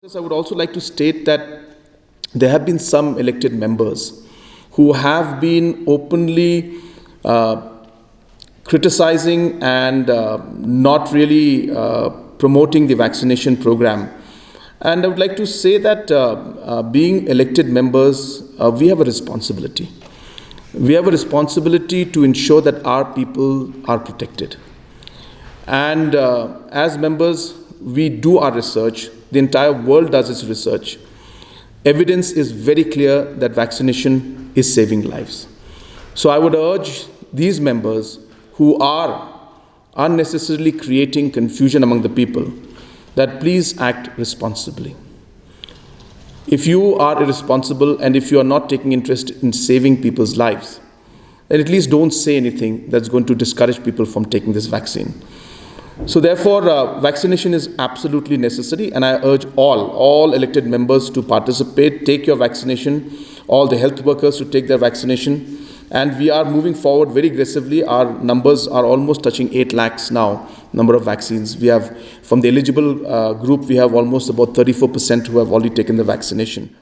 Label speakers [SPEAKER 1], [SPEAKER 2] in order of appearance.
[SPEAKER 1] I would also like to state that there have been some elected members who have been openly criticizing and not really promoting the vaccination program. And I would like to say that being elected members, we have a responsibility. We have a responsibility to ensure that our people are protected. And as members, we do our research. The entire world does its research. Evidence is very clear that vaccination is saving lives. So I would urge these members who are unnecessarily creating confusion among the people that please act responsibly. If you are irresponsible and if you are not taking interest in saving people's lives, then at least don't say anything that's going to discourage people from taking this vaccine. So therefore, vaccination is absolutely necessary, and I urge all elected members to participate, take your vaccination, all the health workers to take their vaccination, and we are moving forward very aggressively. Our numbers are almost touching 8 lakhs now, number of vaccines. We have, from the eligible group, we have almost about 34% who have already taken the vaccination.